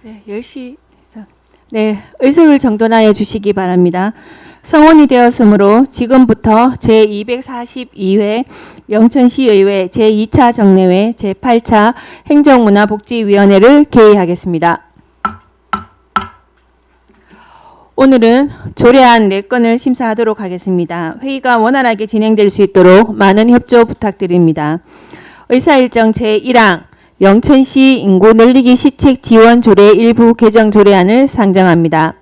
네, 10시. 네, 의석을 정돈하여 주시기 바랍니다. 성원이 되었으므로 지금부터 제242회 영천시의회 제2차 정례회 제8차 행정문화복지위원회를 개의하겠습니다. 오늘은 조례안 4건을 심사하도록 하겠습니다. 회의가 원활하게 진행될 수 있도록 많은 협조 부탁드립니다. 의사일정 제1항 영천시 인구 늘리기 시책 지원 조례 일부 개정 조례안을 상정합니다.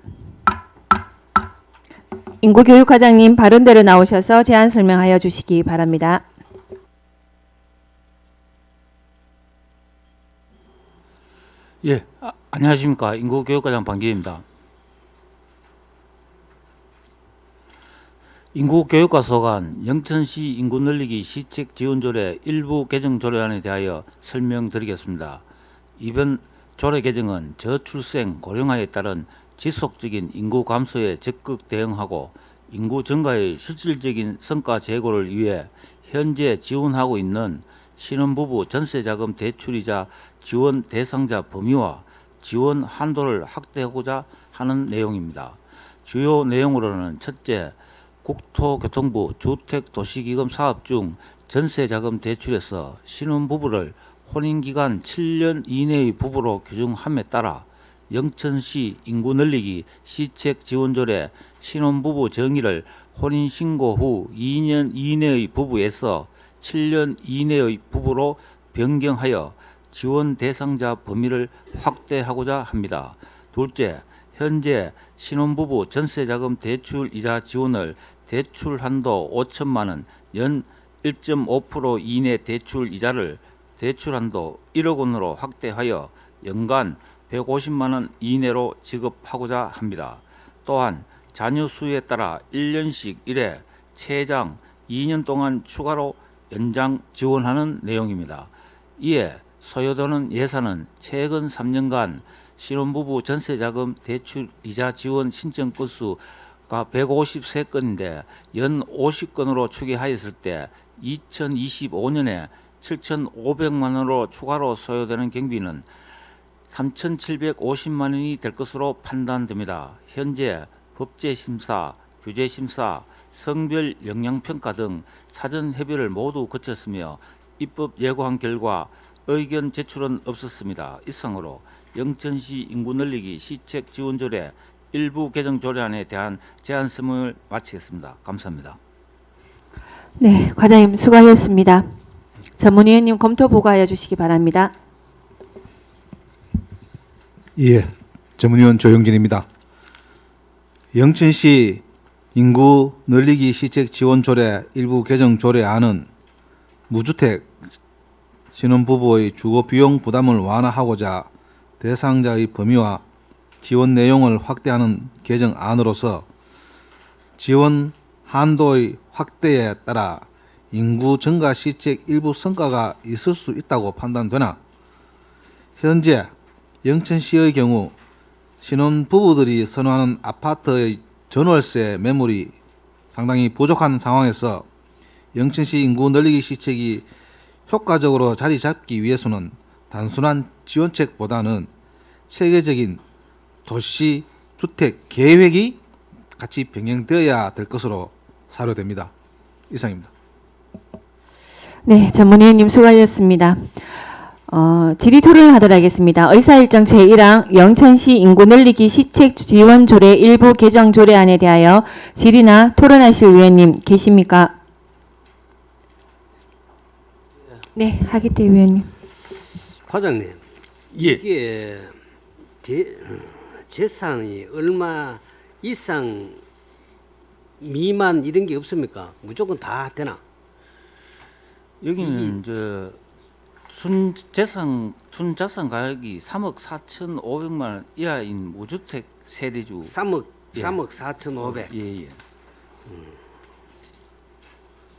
인구교육과장님 바른대로 나오셔서 제안 설명하여 주시기 바랍니다. 예, 안녕하십니까. 인구교육과장 방기입니다. 인구교육과 소관 영천시 인구 늘리기 시책 지원조례 일부 개정 조례안에 대하여 설명드리겠습니다. 이번 조례 개정은 저출생 고령화에 따른 지속적인 인구 감소에 적극 대응하고 인구 증가의 실질적인 성과 제고를 위해 현재 지원하고 있는 신혼부부 전세자금 대출이자 지원 대상자 범위와 지원 한도를 확대하고자 하는 내용입니다. 주요 내용으로는 첫째, 국토교통부 주택도시기금 사업 중 전세자금 대출에서 신혼부부를 혼인기간 7년 이내의 부부로 규정함에 따라 영천시 인구 늘리기 시책지원조례 신혼부부 정의를 혼인신고 후 2년 이내의 부부에서 7년 이내의 부부로 변경하여 지원 대상자 범위를 확대하고자 합니다. 둘째, 현재 신혼부부 전세자금 대출이자 지원을 대출 한도 5천만 원, 연 1.5% 이내 대출 이자를 대출 한도 1억 원으로 확대하여 연간 150만 원 이내로 지급하고자 합니다. 또한 자녀 수에 따라 1년씩 1회, 최장 2년 동안 추가로 연장 지원하는 내용입니다. 이에 소요되는 예산은 최근 3년간 신혼부부 전세자금 대출이자 지원 신청 건수가 153건인데 연 50건으로 추계하였을 때 2025년에 7,500만 원으로 추가로 소요되는 경비는 3,750만 원이 될 것으로 판단됩니다. 현재 법제심사, 규제심사, 성별 영향평가 등 사전 협의를 모두 거쳤으며 입법 예고한 결과 의견 제출은 없었습니다. 이상으로 영천시 인구 늘리기 시책 지원조례 일부 개정 조례안에 대한 제안 설명을 마치겠습니다. 감사합니다. 네, 과장님 수고하셨습니다. 전문위원님 검토 보고하여 주시기 바랍니다. 예, 전문위원 조영진입니다. 영천시 인구 늘리기 시책 지원 조례 일부 개정 조례안은 무주택 신혼부부의 주거 비용 부담을 완화하고자 대상자의 범위와 지원 내용을 확대하는 개정안으로서 지원 한도의 확대에 따라 인구 증가 시책 일부 성과가 있을 수 있다고 판단되나 현재 영천시의 경우 신혼부부들이 선호하는 아파트의 전월세 매물이 상당히 부족한 상황에서 영천시 인구 늘리기 시책이 효과적으로 자리 잡기 위해서는 단순한 지원책보다는 체계적인 도시 주택 계획이 같이 병행되어야 될 것으로 사료됩니다. 이상입니다. 네, 전문위원님 수고하셨습니다. 질의 토론을 하도록 하겠습니다. 의사일정 제1항 영천시 인구 늘리기 시책 지원 조례 일부 개정 조례안에 대하여 질의나 토론하실 위원님 계십니까? 네, 하기태 위원님. 과장님, 예. 이게 재산이 얼마 이상 미만 이런 게 없습니까? 무조건 다 되나? 여기는 순자산 가격이 3억 4,500만 원 이하인 무주택 세대주 3억 예. 4,500. 예.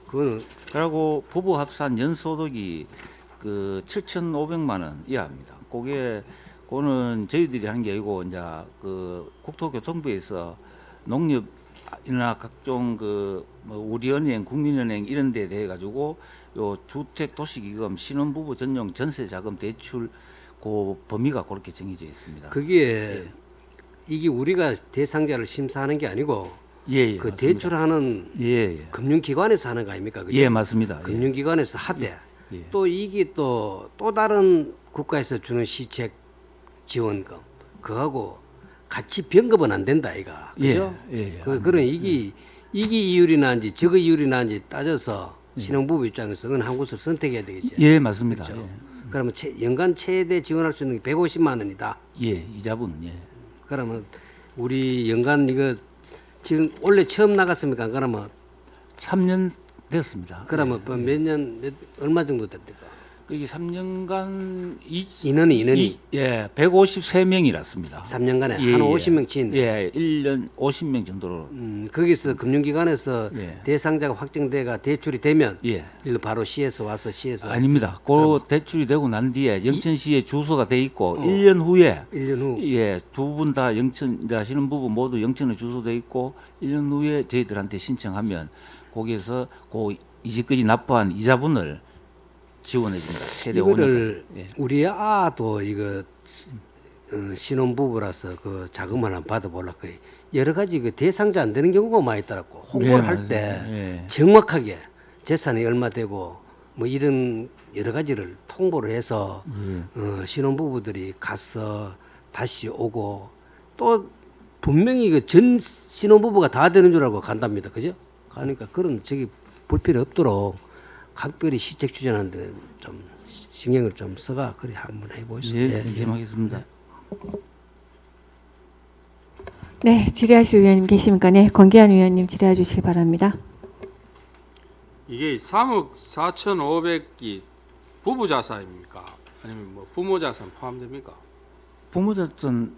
그거는 그리고 부부 합산 연소득이 7,500만 원 이하입니다. 그거는 저희들이 하는 게 아니고 이제 국토교통부에서 농협이나 각종 우리은행, 국민은행 이런 데 대해 가지고 요 주택도시기금 신혼부부 전용 전세자금 대출 그 범위가 그렇게 정해져 있습니다. 그게 이게 우리가 대상자를 심사하는 게 아니고 예, 그 맞습니다. 대출하는 예, 예. 금융기관에서 하는 거 아닙니까? 그죠? 예, 맞습니다. 예. 금융기관에서 하되 예. 또 이게 또 다른 국가에서 주는 시책 지원금 그하고 같이 변급은 안 된다 이가 그죠? 예, 예. 그런 이게 이율이 나은지 저거 이율이 나은지 따져서 신혼부부 입장에서는 한 곳을 선택해야 되겠죠. 예, 맞습니다. 그렇죠? 그러면 연간 최대 지원할 수 있는 게 150만 원이다. 예, 이자분. 예. 그러면 우리 연간 이거 지금 원래 처음 나갔습니까? 그러면 3년 됐습니다. 그러면 뭐 몇 년 얼마 정도 됩니까? 이게 3년간 인원이 예, 153명이랐습니다. 3년간에 예, 한 예. 50명 친. 예, 1년 50명 정도로. 거기서 금융기관에서 예. 대상자가 확정돼가 대출이 되면 예. 일로 바로 시에서 와서 시에서 아닙니다. 그 대출이 되고 난 뒤에 영천시에 주소가 돼 있고 1년 후에 1년 후 예, 두 분 다 영천 이제 신혼부부 모두 영천에 주소돼 있고 1년 후에 저희들한테 신청하면 거기에서 그 이제까지 납부한 이자분을 지원해 줍니다. 최대 5년까지. 이거를 예. 우리 아도 이거 신혼부부라서 그 자금을 한번 받아보려고 여러 가지 그 대상자 안 되는 경우가 많이 있더라고. 홍보를 예, 할 때 맞아요. 예. 정확하게 재산이 얼마 되고 뭐 이런 여러 가지를 통보를 해서 신혼부부들이 가서 다시 오고 또 분명히 그 전 신혼부부가 다 되는 줄 알고 간답니다. 그죠? 그러니까 그런 저기 불필요 없도록 각별히 시책 추진하는데 좀 신경을 좀 써가 그래 한번 해보시죠. 예, 말씀하겠습니다. 네, 질의하실 의원님 계십니까? 네, 권기한 의원님 질의해 주시기 바랍니다. 이게 3억 4,500이 부부 자산입니까? 아니면 뭐 부모 자산 포함됩니까? 부모 자산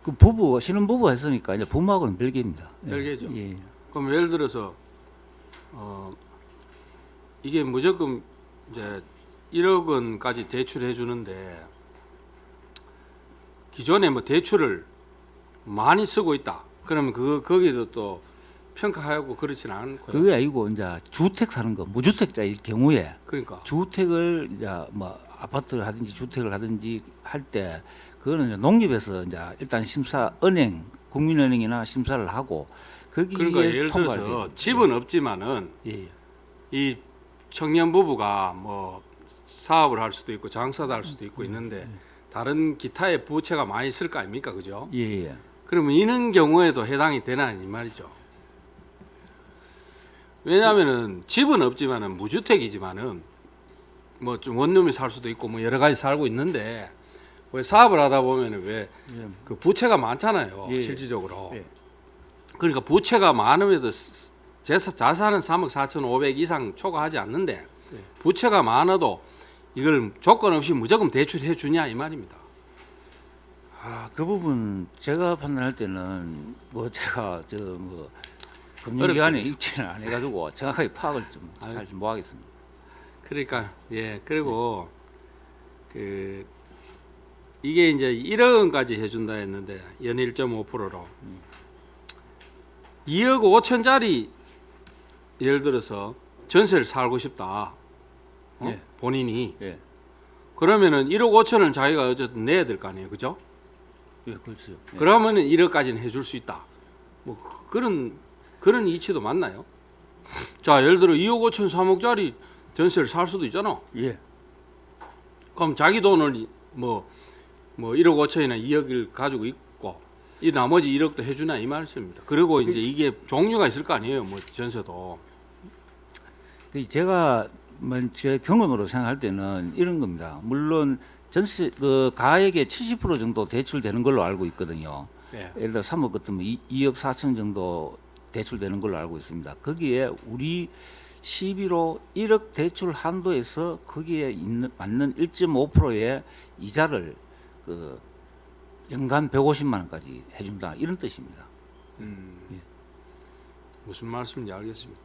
그 부부 신혼부부 했으니까 이제 부모하고는 별개입니다. 예. 별개죠. 예. 그럼 예를 들어서 이게 무조건 이제 1억 원까지 대출해 주는데 기존에 뭐 대출을 많이 쓰고 있다. 그러면 거기도 또 평가하고 그렇지는 않고요. 그게 아니고 이제 주택 사는 거 무주택자일 경우에 그러니까 주택을 이제 뭐 아파트를 하든지 주택을 하든지 할 때 그거는 이제 농협에서 이제 일단 심사 은행 국민은행이나 심사를 하고 거기에 그러니까 예를 통과를 들어서 돼요. 집은 없지만은 예. 이 청년 부부가 뭐 사업을 할 수도 있고 장사도 할 수도 있고 있는데 다른 기타의 부채가 많이 있을 거 아닙니까, 그죠? 예, 예. 그러면 이런 경우에도 해당이 되나 이 말이죠. 왜냐하면은 집은 없지만은 무주택이지만은 뭐 좀 원룸이 살 수도 있고 뭐 여러 가지 살고 있는데 왜 사업을 하다 보면은 왜 그 부채가 많잖아요, 예. 실질적으로. 예. 그러니까 부채가 많음에도 자산은 3억 4,500 이상 초과하지 않는데 부채가 많아도 이걸 조건 없이 무조건 대출해 주냐 이 말입니다. 아, 그 부분 제가 판단할 때는 뭐 제가 저 뭐 금융기관에 입지는 안 해가지고 정확하게 파악을 좀 잘 못 하겠습니다. 그러니까 예 그리고 그 이게 이제 1억 원까지 해준다 했는데 연 1.5%로 2억 5천짜리 예를 들어서 전세를 살고 싶다. 예. 본인이 예, 그러면은 1억 5천을 자기가 어쨌든 내야 될 거 아니에요, 그죠? 예, 그렇죠. 예. 그러면은 1억까지는 해줄 수 있다. 뭐 그런 이치도 맞나요? 자 예를 들어 2억 5천 3억짜리 전세를 살 수도 있잖아. 예, 그럼 자기 돈을 뭐 1억 5천이나 2억을 가지고 있고 이 나머지 1억도 해주나 이 말씀입니다. 그리고 이제 이게 종류가 있을 거 아니에요, 뭐 전세도. 그 제가 제 경험으로 생각할 때는 이런 겁니다. 물론 전세 그 가액의 70% 정도 대출되는 걸로 알고 있거든요. 예. 예를 들어 3억 같으면 2억 4천 정도 대출되는 걸로 알고 있습니다. 거기에 우리 11호 1억 대출 한도에서 거기에 맞는 1.5%의 이자를 그 연간 150만 원까지 해준다 이런 뜻입니다. 예. 무슨 말씀인지 알겠습니다.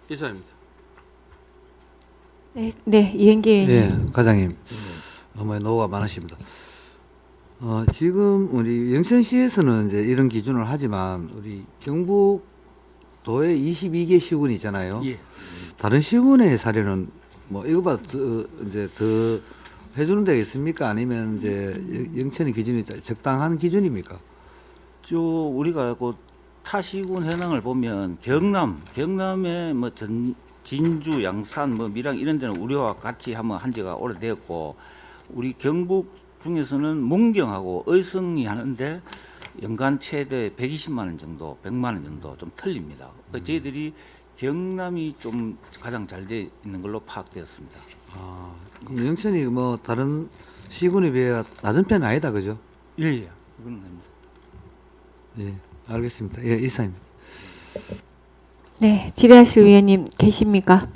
이사입니다. 네, 네, 이행기 의원님. 예, 과장님. 어머니 노고가 많으십니다. 지금 우리 영천시에서는 이제 이런 기준을 하지만 우리 경북도에 22개 시군이 있잖아요. 예. 다른 시군의 사례는 뭐 이거보다 이제 더 해주는 데가 있습니까? 아니면 이제 영천의 기준이 적당한 기준입니까? 우리가 그 타시군 현황을 보면 경남에 뭐 진주, 양산, 뭐 밀양 이런 데는 우리와 같이 한번 한 지가 오래되었고, 우리 경북 중에서는 문경하고 의성이 하는데 연간 최대 120만 원 정도, 100만 원 정도 좀 틀립니다. 그래서 저희들이 경남이 좀 가장 잘 돼 있는 걸로 파악되었습니다. 아, 그럼 영천이 뭐 다른 시군에 비해 낮은 편은 아니다, 그죠? 예. 그건 아닙니다. 예, 알겠습니다. 예, 이사입니다. 네, 질의하실 위원님 계십니까?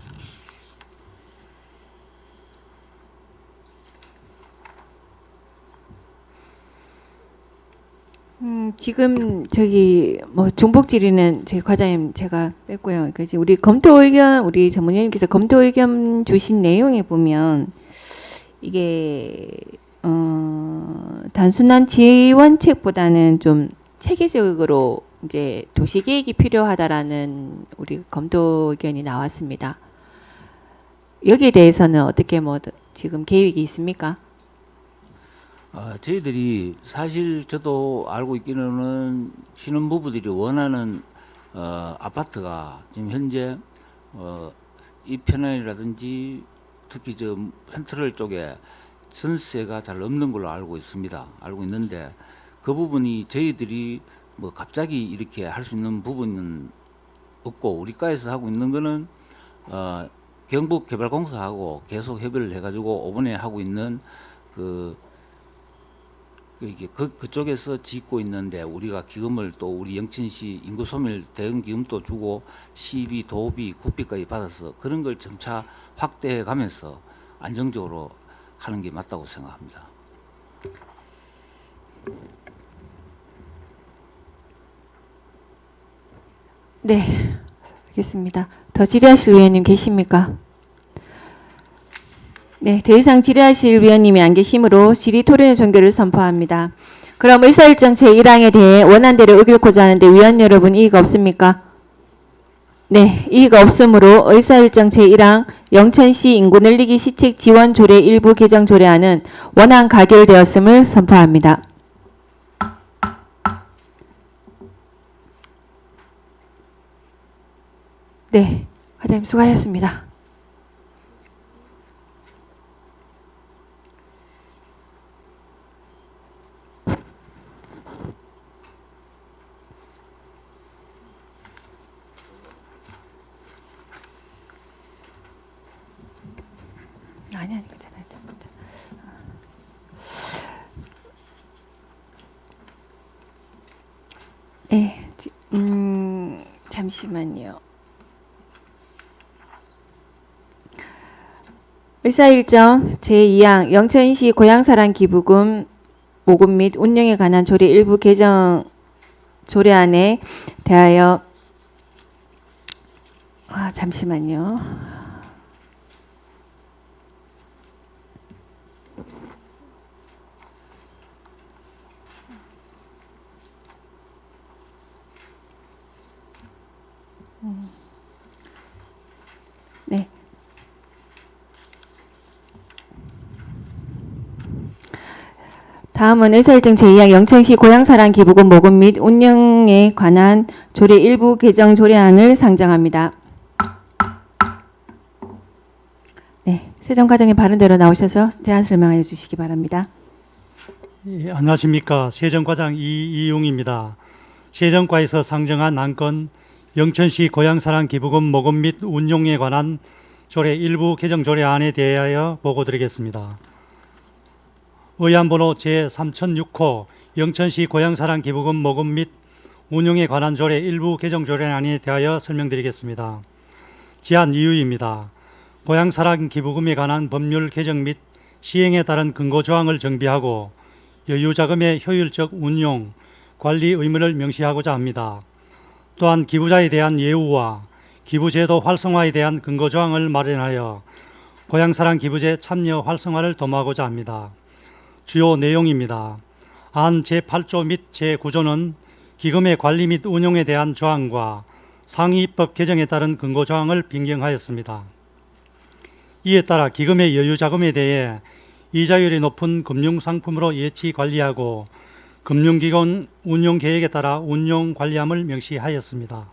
지금 저기 뭐 중복 질의는 제 과장님 제가 뺐고요. 그지 우리 검토 의견 우리 전문위원님께서 검토 의견 주신 내용에 보면 이게 단순한 지원책보다는 좀 체계적으로 이제 도시 계획이 필요하다라는 우리 검토 의견이 나왔습니다. 여기에 대해서는 어떻게 뭐 지금 계획이 있습니까? 저희들이 사실 저도 알고 있기로는 신혼부부들이 원하는 아파트가 지금 현재 이편안이라든지 특히 저 펜트럴 쪽에 전세가 잘 없는 걸로 알고 있습니다. 알고 있는데 그 부분이 저희들이 뭐 갑자기 이렇게 할 수 있는 부분은 없고, 우리과에서 하고 있는 거는 경북개발공사하고 계속 협의를 해가지고 이번에 하고 있는 그쪽에서 짓고 있는데 우리가 기금을 또 우리 영천시 인구소멸 대응 기금도 주고 시비, 도비, 국비까지 받아서 그런 걸 점차 확대해 가면서 안정적으로 하는 게 맞다고 생각합니다. 네, 알겠습니다. 더 질의하실 위원님 계십니까? 네, 더 이상 질의하실 위원님이 안 계시므로 질의 토론의 종결을 선포합니다. 그럼 의사일정 제1항에 대해 원안대로 의결코자 하는데 위원 여러분 이의가 없습니까? 네, 이의가 없으므로 의사일정 제1항 영천시 인구 늘리기 시책 지원 조례 일부 개정 조례안은 원안 가결되었음을 선포합니다. 네, 과장님 수고하셨습니다. 아니 괜찮아요. 네, 잠시만요. 의사일정 제2항 영천시 고향사랑 기부금 모금 및 운영에 관한 조례 일부 개정 조례안에 대하여 잠시만요. 네. 다음은 의사일정 제2항 영천시 고향사랑 기부금 모금 및 운영에 관한 조례 일부 개정 조례안을 상정합니다. 네, 세정 과장님 바른 대로 나오셔서 제안 설명해 주시기 바랍니다. 예, 안녕하십니까. 세정과장 이이용입니다. 세정과에서 상정한 안건 영천시 고향사랑 기부금 모금 및 운용에 관한 조례 일부 개정 조례안에 대하여 보고드리겠습니다. 의안번호 제3006호 영천시 고향사랑 기부금 모금 및 운용에 관한 조례 일부 개정 조례안에 대하여 설명드리겠습니다. 제안 이유입니다. 고향사랑 기부금에 관한 법률 개정 및 시행에 따른 근거조항을 정비하고 여유자금의 효율적 운용, 관리 의무를 명시하고자 합니다. 또한 기부자에 대한 예우와 기부제도 활성화에 대한 근거조항을 마련하여 고향사랑 기부제 참여 활성화를 도모하고자 합니다. 주요 내용입니다. 안 제8조 및 제9조는 기금의 관리 및 운용에 대한 조항과 상위 입법 개정에 따른 근거조항을 변경하였습니다. 이에 따라 기금의 여유 자금에 대해 이자율이 높은 금융상품으로 예치 관리하고 금융기관 운용 계획에 따라 운용 관리함을 명시하였습니다.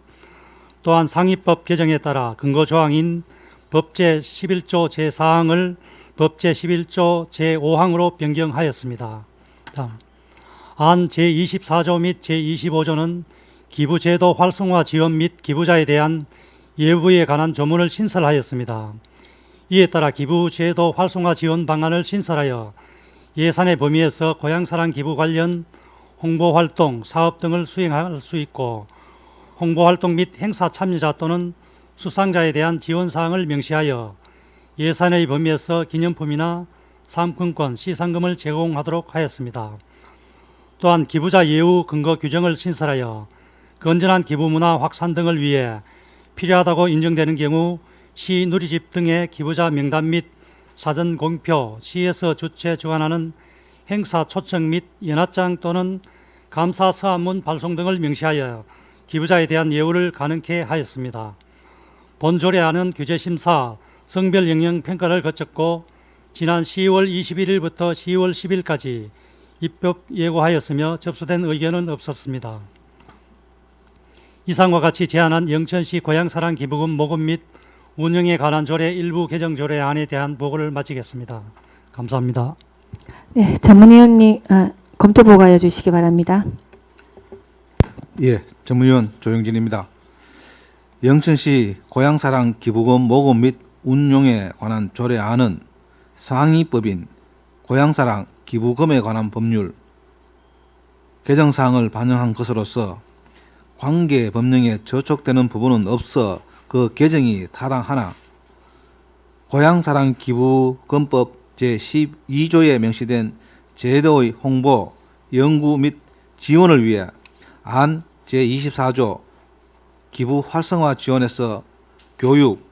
또한 상위법 개정에 따라 근거 조항인 법제 11조 제4항을 법제 11조 제5항으로 변경하였습니다. 다음. 안 제24조 및 제25조는 기부제도 활성화 지원 및 기부자에 대한 예부에 관한 조문을 신설하였습니다. 이에 따라 기부제도 활성화 지원 방안을 신설하여 예산의 범위에서 고향사랑 기부 관련 홍보활동, 사업 등을 수행할 수 있고 홍보활동 및 행사 참여자 또는 수상자에 대한 지원사항을 명시하여 예산의 범위에서 기념품이나 상품권, 시상금을 제공하도록 하였습니다. 또한 기부자 예우 근거 규정을 신설하여 건전한 기부 문화 확산 등을 위해 필요하다고 인정되는 경우 시 누리집 등의 기부자 명단 및 사전 공표, 시에서 주최 주관하는 행사 초청 및 연합장 또는 감사 서한문 발송 등을 명시하여 기부자에 대한 예우를 가능케 하였습니다. 본 조례안은 규제심사, 성별 영역 평가를 거쳤고 지난 10월 21일부터 10월 10일까지 입법 예고하였으며 접수된 의견은 없었습니다. 이상과 같이 제안한 영천시 고향사랑 기부금 모금 및 운영에 관한 조례 일부 개정 조례안에 대한 보고를 마치겠습니다. 감사합니다. 네, 전문위원님 검토 보고하여 주시기 바랍니다. 예, 전문위원 조영진입니다. 영천시 고향사랑 기부금 모금 및 운용에 관한 조례안은 상위법인 고향사랑 기부금에 관한 법률 개정사항을 반영한 것으로서 관계 법령에 저촉되는 부분은 없어 그 개정이 타당하나 고향사랑 기부금법 제12조에 명시된 제도의 홍보, 연구 및 지원을 위해 안 제24조 기부 활성화 지원에서 교육,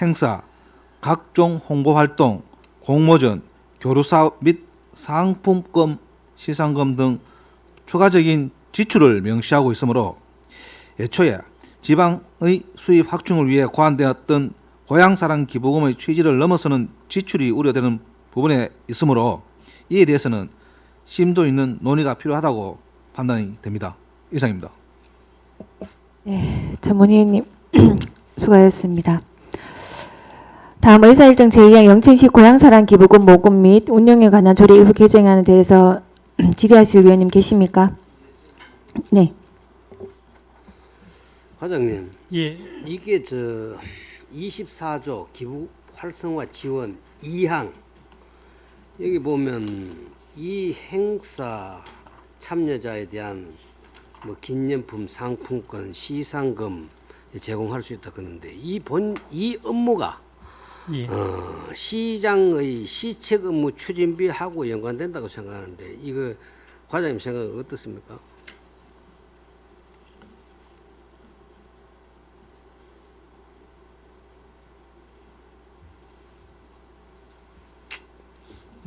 행사, 각종 홍보활동, 공모전, 교류사업 및 상품권, 시상금 등 추가적인 지출을 명시하고 있으므로 애초에 지방의 수입 확충을 위해 고안되었던 고향사랑 기부금의 취지를 넘어서는 지출이 우려되는 부분에 있으므로 이에 대해서는 심도 있는 논의가 필요하다고 판단이 됩니다. 이상입니다. 네, 전문위원님 수고하셨습니다. 다음 의사일정 제2항 영천시 고향사랑 기부금 모금 및 운영에 관한 조례 일부 개정안에 대해서 질의하실 위원님 계십니까? 네. 과장님, 예, 이게 24조 기부 활성화 지원 2항 여기 보면 이 행사 참여자에 대한 뭐 기념품, 상품권, 시상금 제공할 수 있다 그러는데 이 업무가 예. 시장의 시책 업무 추진비하고 연관된다고 생각하는데 이거 과장님 생각은 어떻습니까?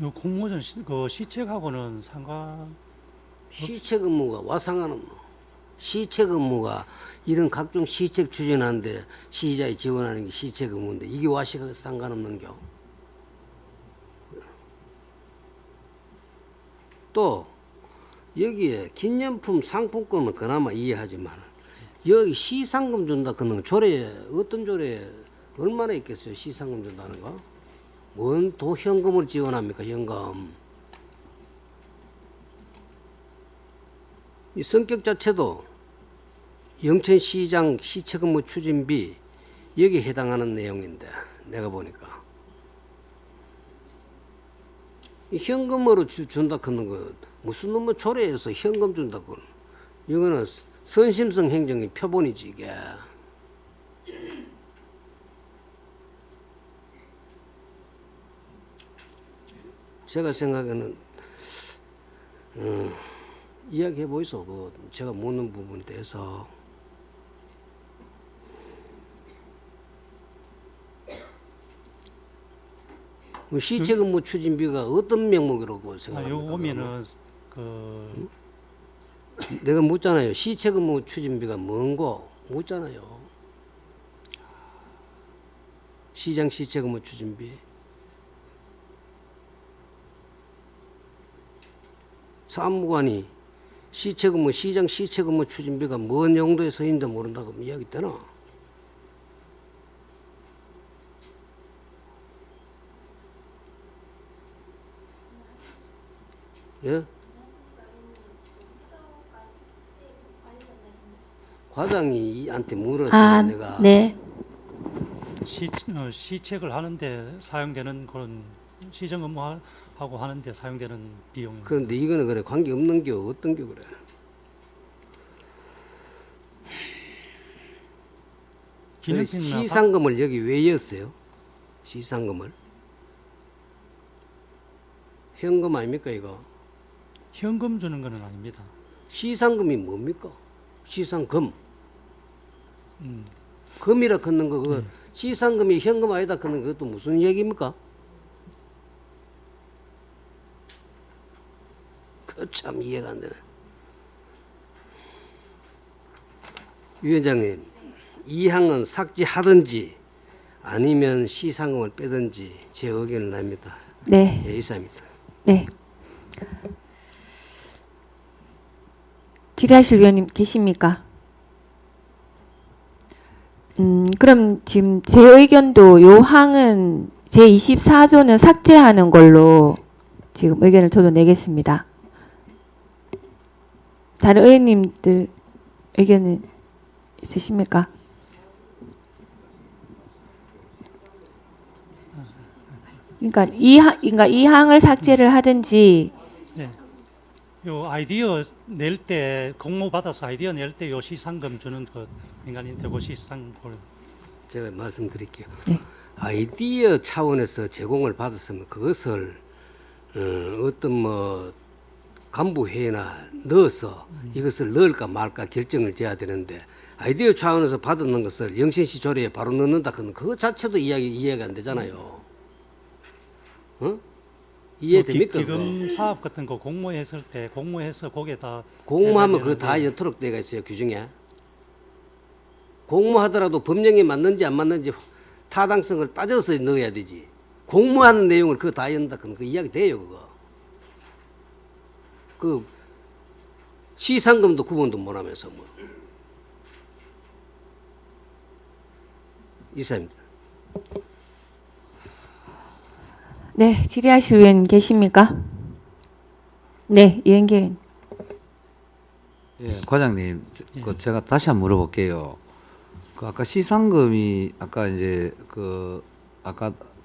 요 공모전 시책하고는 상관. 시책 업무가 와상하는 시책 업무가 이런 각종 시책 추진하는데 시자에 지원하는 게 시책 업무인데 이게 와시가 상관없는겨. 또 여기에 기념품 상품권은 그나마 이해하지만 여기 시상금 준다 그는 조례 어떤 조례 얼마나 있겠어요? 시상금 준다는 거? 뭔 또 현금을 지원합니까? 현금. 이 성격 자체도 영천시장 시책업무 추진비 여기에 해당하는 내용인데 내가 보니까 이 현금으로 준다 하는 거 무슨 놈의 조례에서 현금 준다 그는 이거는 선심성 행정의 표본이지 이게. 제가 생각에는 이야기해 보이소. 그 제가 묻는 부분에 대해서 시책 업무 추진비가 어떤 명목이라고 생각합니까? 요 보면은 내가 묻잖아요. 시책 업무 추진비가 뭔고 묻잖아요. 시장 시책 업무 추진비. 사무관이 시체근무 시장 시체근무 추진비가 뭔 용도에 쓰인지 모른다고 이야기 되나? 예? 과장이 한테 물었으니까 내가 네. 시책을 하는데 사용되는 그런 시정 업무하고 하는데 사용되는 비용. 그런데 이거는 그래 관계 없는 게 어떤 게 그래? 그래, 시상금을 여기 왜 였어요? 시상금을 현금 아닙니까 이거? 현금 주는 거는 아닙니다. 시상금이 뭡니까? 시상금. 음, 금이라 걷는 거 그거 시상금이 현금 아니다 걷는 거 그것도 무슨 얘기입니까? 그 참 이해가 안 되네. 위원장님, 이 항은 삭제하든지 아니면 시상금을 빼든지 제 의견을 냅니다. 네. 예, 이사입니다. 네. 질의하실 위원님 계십니까? 그럼 지금 제 의견도 요 항은 제24조는 삭제하는 걸로 지금 의견을 저도 내겠습니다. 다른 의원님들 의견은 있으십니까? 그러니까 이 항을 삭제를 하든지. 요 아이디어 낼 때 공모 받아서 아이디어 낼 때 요 시상금 주는 그 민간인터고 시상을 제가 말씀드릴게요. 네. 아이디어 차원에서 제공을 받았으면 그것을 어떤 뭐 간부 회의나 넣어서 이것을 넣을까 말까 결정을 지어야 되는데 아이디어 차원에서 받는 것을 영신시 조례에 바로 넣는다 그는 그거 자체도 이해가 안 되잖아요. 어? 이해됩니까? 기금 사업 같은 거 공모했을 때 공모해서 거기에다 공모하면 그거 다 넣도록 되어 있어요 규정에. 공모하더라도 법령에 맞는지 안 맞는지 타당성을 따져서 넣어야 되지. 공모하는 내용을 그거 다 연다 그건 그 이야기 돼요 그거. 그 시상금도 구분도 못하면서 뭐. 이사입니다. 네, 질의하실 의원 계십니까? 네, 이은기 의원. 예, 과장님, 제가 다시 한번 물어볼게요. 그 아까 시상금이 아까 이제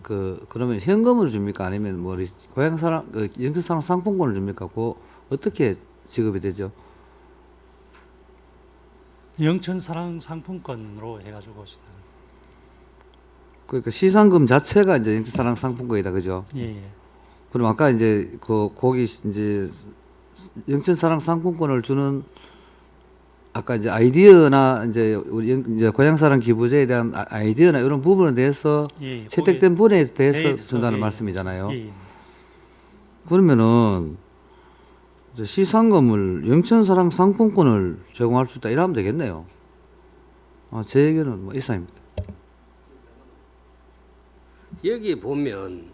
그러면 현금으로 줍니까? 아니면 뭐 고향사랑 영천사랑 상품권을 줍니까? 그 어떻게 지급이 되죠? 영천사랑 상품권으로 해가지고 그러니까 시상금 자체가 이제 영천사랑 상품권이다, 그죠? 예. 그럼 아까 이제 거기 이제 영천사랑 상품권을 주는 아까 이제 아이디어나 이제 우리 이제 고향사랑 기부제에 대한 아이디어나 이런 부분에 대해서 예, 채택된 부분에 대해서 대해서, 준다는 예, 말씀이잖아요. 예. 그러면은 이제 시상금을 영천사랑 상품권을 제공할 수 있다 이러면 되겠네요. 제 얘기는 뭐 이상입니다. 여기 보면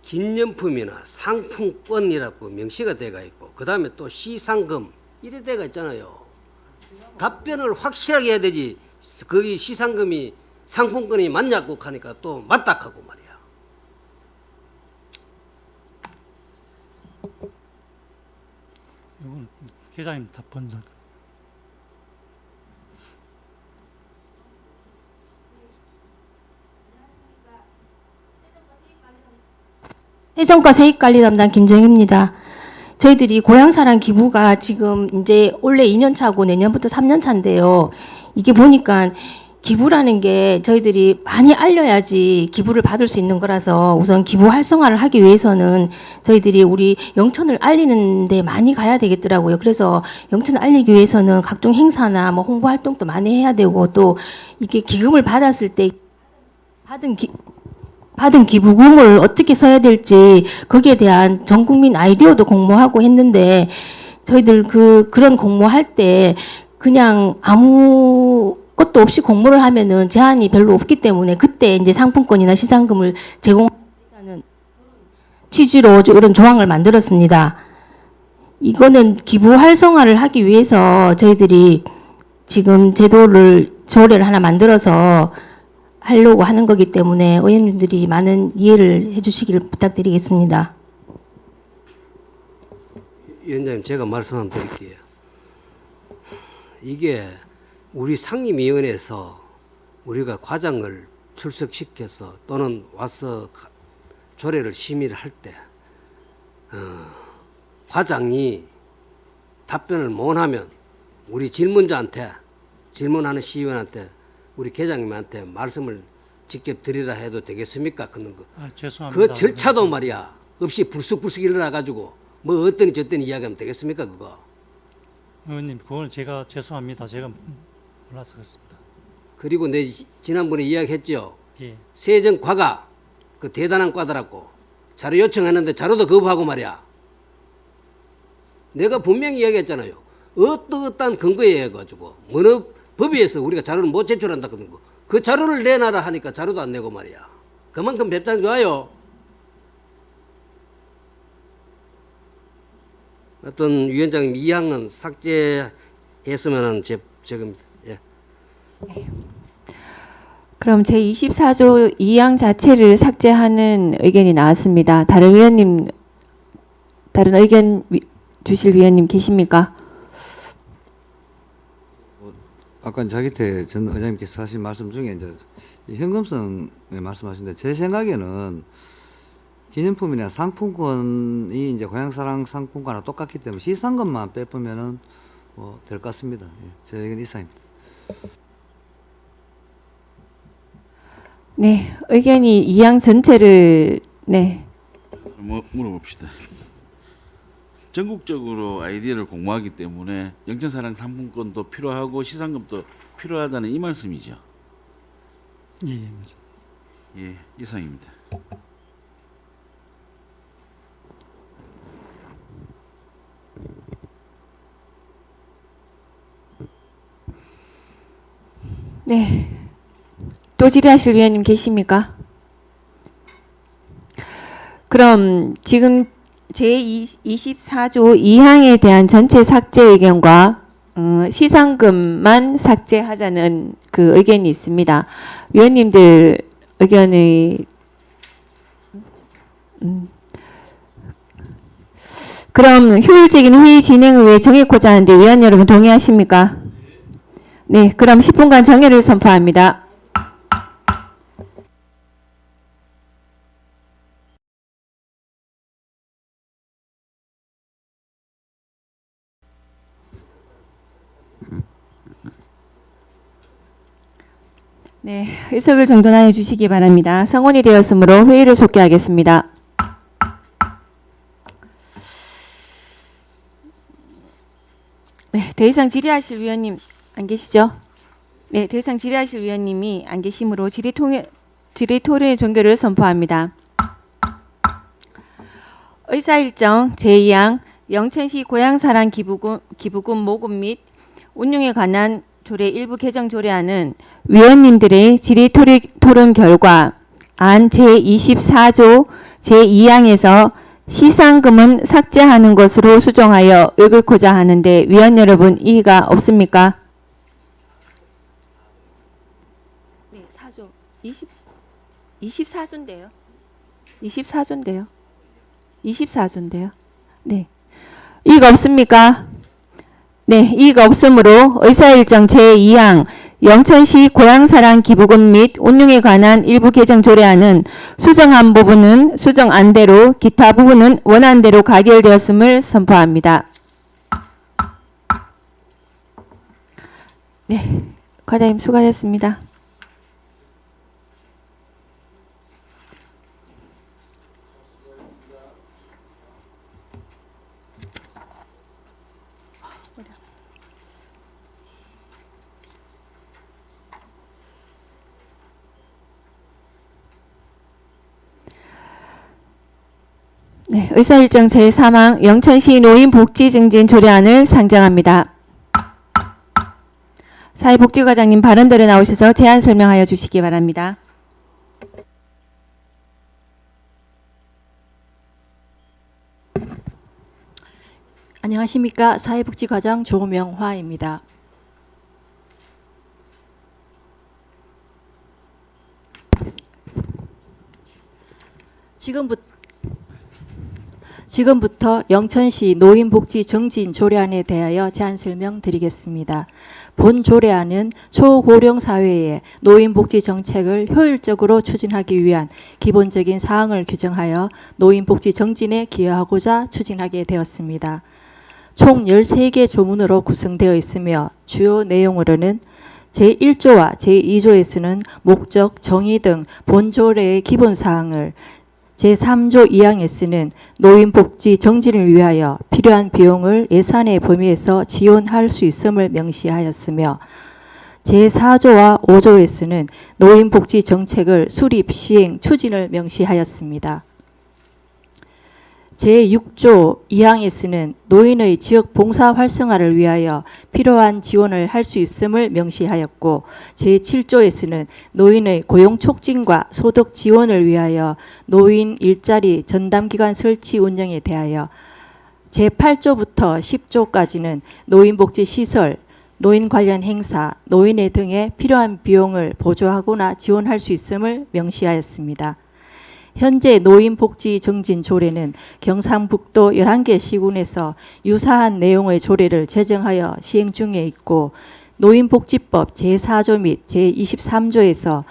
기념품이나 상품권이라고 명시가 돼가 있고 그 다음에 또 시상금 이래 돼가 있잖아요. 답변을 확실하게 해야 되지. 거기 시상금이 상품권이 맞냐고 하니까 또 맞다 하고 말이야. 이건 계장님 답변. 세정과 세입관리 담당 김정희입니다. 저희들이 고향사랑 기부가 지금 이제 올해 2년 차고 내년부터 3년 차인데요. 이게 보니까 기부라는 게 저희들이 많이 알려야지 기부를 받을 수 있는 거라서 우선 기부 활성화를 하기 위해서는 저희들이 우리 영천을 알리는 데 많이 가야 되겠더라고요. 그래서 영천을 알리기 위해서는 각종 행사나 뭐 홍보 활동도 많이 해야 되고 또 이게 기금을 받았을 때 받은 기부금을 어떻게 써야 될지 거기에 대한 전 국민 아이디어도 공모하고 했는데 저희들 그런 공모할 때 그냥 아무것도 없이 공모를 하면은 제한이 별로 없기 때문에 그때 이제 상품권이나 시상금을 제공하는 취지로 이런 조항을 만들었습니다. 이거는 기부 활성화를 하기 위해서 저희들이 지금 조례를 하나 만들어서 하려고 하는 거기 때문에 의원님들이 많은 이해를 해주시기를 부탁드리겠습니다. 위원장님, 제가 말씀 한번 드릴게요. 이게 우리 상임위원회에서 우리가 과장을 출석시켜서 또는 와서 조례를 심의를 할 때 과장이 답변을 못 하면 우리 질문하는 시의원한테 우리 계장님한테 말씀을 직접 드리라 해도 되겠습니까? 그런 거. 죄송합니다. 그 절차도 말이야 없이 불쑥불쑥 일어나 가지고 뭐 어떠니 저떠니 이야기하면 되겠습니까? 그거. 의원님, 그건 제가 죄송합니다. 제가 몰라서 그렇습니다. 그리고 내 지난번에 이야기했죠. 예. 세정 과가 그 대단한 과더라고. 자료 요청했는데 자료도 거부하고 말이야. 내가 분명히 이야기했잖아요. 어떠한 근거에 해가지고 어느 법에 의해서 우리가 자료를 못 제출한다 그런 거. 그 자료를 내놔라 하니까 자료도 안 내고 말이야. 그만큼 배짱 좋아요. 어떤 위원장님 이 항은 삭제했으면 지금 예. 그럼 제24조 2항 자체를 삭제하는 의견이 나왔습니다. 다른 의원님, 다른 의견 주실 위원님 계십니까? 아까 자기태 전 의장님께서 하신 말씀 중에 이제 현금성에 말씀하신데 제 생각에는 기념품이나 상품권이 이제 고향사랑 상품권과 똑같기 때문에 시상금만 빼보면은 뭐 될 것 같습니다. 예, 제 의견 이상입니다. 네, 의견이 2항 전체를 네. 물어봅시다. 전국적으로 아이디어를 공모하기 때문에 영천사랑 상품권도 필요하고 시상금도 필요하다는 이 말씀이죠. 예, 예, 맞습니다. 예, 이상입니다. 네. 또 질의하실 위원님 계십니까? 그럼 지금 제24조 2항에 대한 전체 삭제 의견과 시상금만 삭제하자는 그 의견이 있습니다. 위원님들 의견의 그럼 효율적인 회의 진행을 위해 정해고자 하는데 위원 여러분 동의하십니까? 네, 그럼 10분간 정회를 선포합니다. 네, 의석을 정돈하여 주시기 바랍니다. 성원이 되었으므로 회의를 속개하겠습니다. 네, 더 이상 질의하실 위원님 안 계시죠? 네, 더 이상 질의하실 위원님이 안 계시므로 질의 토론의 종결을 선포합니다. 의사일정 제2항 영천시 고향사랑 기부금 모금 및 운용에 관한 조례 일부 개정 조례안은 위원님들의 질의 토론 결과 안 제24조 제2항에서 시상금은 삭제하는 것으로 수정하여 읽고자 하는데 위원 여러분 이의가 없습니까? 네, 4조 24조인데요. 24조인데요. 24조인데요. 네. 이의가 없습니까? 네, 이의가 없으므로 의사일정 제2항 영천시 고향사랑 기부금 및 운용에 관한 일부 개정 조례안은 수정한 부분은 수정안대로 기타 부분은 원안대로 가결되었음을 선포합니다. 네, 과장님 수고하셨습니다. 네, 의사일정 제3항 영천시 노인복지증진 조례안을 상정합니다. 사회복지과장님 발언대로 나오셔서 제안 설명하여 주시기 바랍니다. 안녕하십니까. 사회복지과장 조명화입니다. 지금부터 영천시 노인복지 정진 조례안에 대하여 제안 설명드리겠습니다. 본 조례안은 초고령 사회의 노인복지 정책을 효율적으로 추진하기 위한 기본적인 사항을 규정하여 노인복지 정진에 기여하고자 추진하게 되었습니다. 총 13개 조문으로 구성되어 있으며 주요 내용으로는 제1조와 제2조에서는 목적, 정의 등 본 조례의 기본 사항을, 제3조 2항에서는 노인복지 정진을 위하여 필요한 비용을 예산의 범위에서 지원할 수 있음을 명시하였으며, 제4조와 5조에서는 노인복지 정책을 수립, 시행, 추진을 명시하였습니다. 제6조 2항에서는 노인의 지역 봉사 활성화를 위하여 필요한 지원을 할 수 있음을 명시하였고, 제7조에서는 노인의 고용 촉진과 소득 지원을 위하여 노인 일자리 전담기관 설치 운영에 대하여, 제8조부터 10조까지는 노인복지 시설, 노인 관련 행사, 노인회 등에 필요한 비용을 보조하거나 지원할 수 있음을 명시하였습니다. 현재 노인복지 정진 조례는 경상북도 11개 시군에서 유사한 내용의 조례를 제정하여 시행 중에 있고, 노인복지법 제4조 및 제23조에서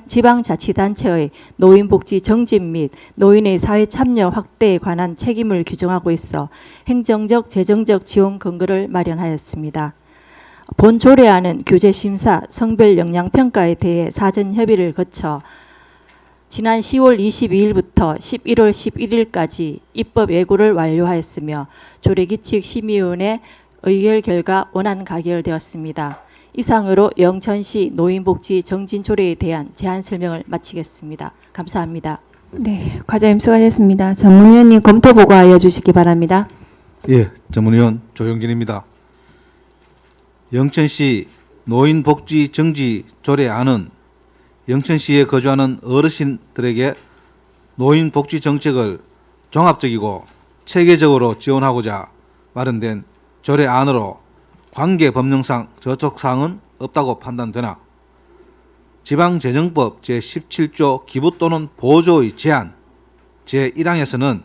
지방자치단체의 노인복지 정진 및 노인의 사회참여 확대에 관한 책임을 규정하고 있어 행정적, 재정적 지원 근거를 마련하였습니다. 본 조례안은 교재심사, 성별 역량평가에 대해 사전 협의를 거쳐 지난 10월 22일부터 11월 11일까지 입법 예고를 완료하였으며, 조례규칙 심의위원회 의결 결과 원안 가결되었습니다. 이상으로 영천시 노인복지 정진 조례에 대한 제안 설명을 마치겠습니다. 감사합니다. 네, 과장님 수고하셨습니다. 전문위원님 검토 보고 알려주시기 바랍니다. 예, 전문위원 조영진입니다. 영천시 노인복지 정지 조례안은 영천시에 거주하는 어르신들에게 노인복지 정책을 종합적이고 체계적으로 지원하고자 마련된 조례안으로 관계 법령상 저촉사항은 없다고 판단되나, 지방재정법 제17조 기부 또는 보조의 제한 제1항에서는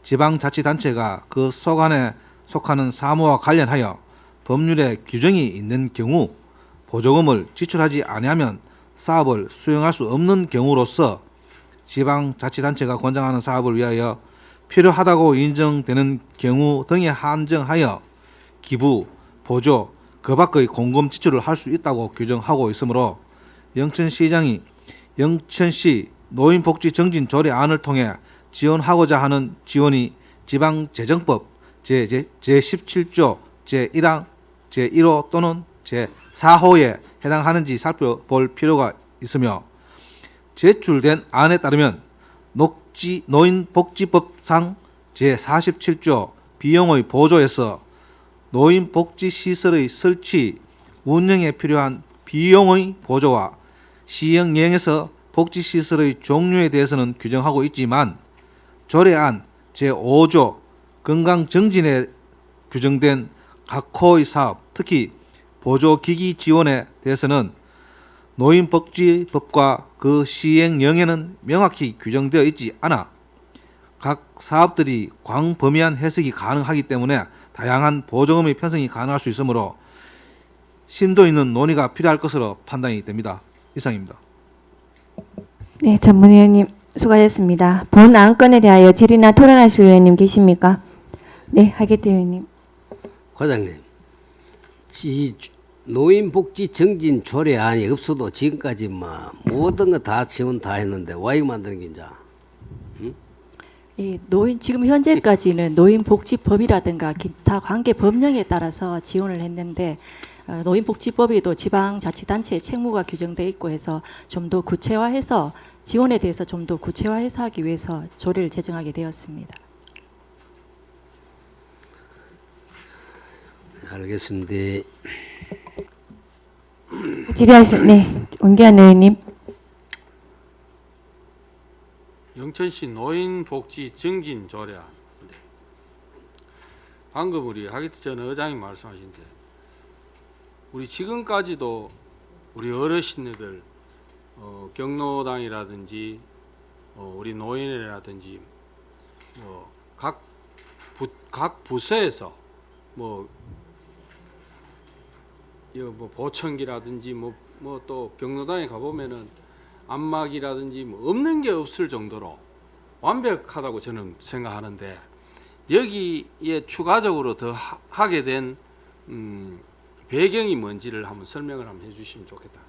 지방자치단체가 그 소관에 속하는 사무와 관련하여 법률에 규정이 있는 경우 보조금을 지출하지 아니하면 사업을 수행할 수 없는 경우로서 지방자치단체가 권장하는 사업을 위하여 필요하다고 인정되는 경우 등에 한정하여 기부, 보조, 그 밖의 공금 지출을 할 수 있다고 규정하고 있으므로, 영천시장이 영천시 노인복지 정진 조례안을 통해 지원하고자 하는 지원이 지방재정법 제17조 제1항 제1호 또는 제4호에 해당하는지 살펴볼 필요가 있으며, 제출된 안에 따르면 노인복지법상 제47조 비용의 보조에서 노인복지시설의 설치, 운영에 필요한 비용의 보조와 시행령에서 복지시설의 종류에 대해서는 규정하고 있지만, 조례안 제5조 건강정진에 규정된 각호의 사업, 특히 보조기기 지원에 대해서는 노인복지법과 그 시행령에는 명확히 규정되어 있지 않아 각 사업들이 광범위한 해석이 가능하기 때문에 다양한 보조금의 편성이 가능할 수 있으므로 심도 있는 논의가 필요할 것으로 판단이 됩니다. 이상입니다. 네, 전문위원님 수고하셨습니다. 본 안건에 대하여 질의나 토론하실 위원님 계십니까? 네, 하계대 의원님. 과장님, 이 노인복지 정진 조례안이 없어도 지금까지 뭐 모든 거 다 지원 다 했는데 왜 이거 만드는 게 이제? 지금 현재까지는 노인복지법이라든가 기타 관계 법령에 따라서 지원을 했는데, 노인복지법에도 지방자치단체의 책무가 규정되어 있고 해서 좀 더 구체화해서 지원에 대해서 좀 더 구체화해서 하기 위해서 조례를 제정하게 되었습니다. 알겠습니다. 질의하실, 네, 원기한 의원님. 영천시 노인복지 정진 조례안. 방금 우리 하기태 전 의장님 말씀하신데 우리 지금까지도 우리 어르신들 경로당이라든지 우리 노인이라든지 각 부서에서 뭐 보청기라든지 뭐 또 경로당에 가보면은 안막이라든지 뭐 없는 게 없을 정도로 완벽하다고 저는 생각하는데 여기에 추가적으로 더 하게 된 배경이 뭔지를 한번 설명을 한번 해주시면 좋겠다.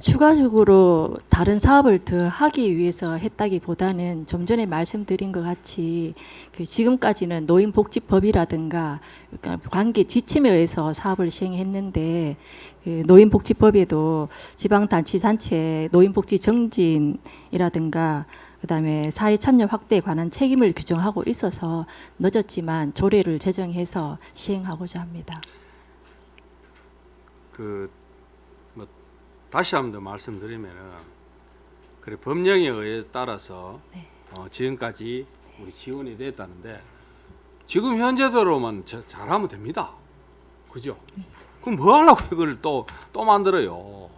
추가적으로 다른 사업을 더 하기 위해서 했다기보다는 좀 전에 말씀드린 것 같이 그 지금까지는 노인복지법이라든가 그러니까 관계 지침에 의해서 사업을 시행했는데 그 노인복지법에도 지방자치단체 노인복지 정진이라든가 그다음에 사회 참여 확대에 관한 책임을 규정하고 있어서 늦었지만 조례를 제정해서 시행하고자 합니다. 다시 한 번 더 말씀드리면은 그래 법령에 의해 따라서 네. 지금까지 우리 지원이 됐다는데 지금 현재대로만 잘하면 됩니다. 그죠? 그럼 뭐 하려고 이걸 또 만들어요?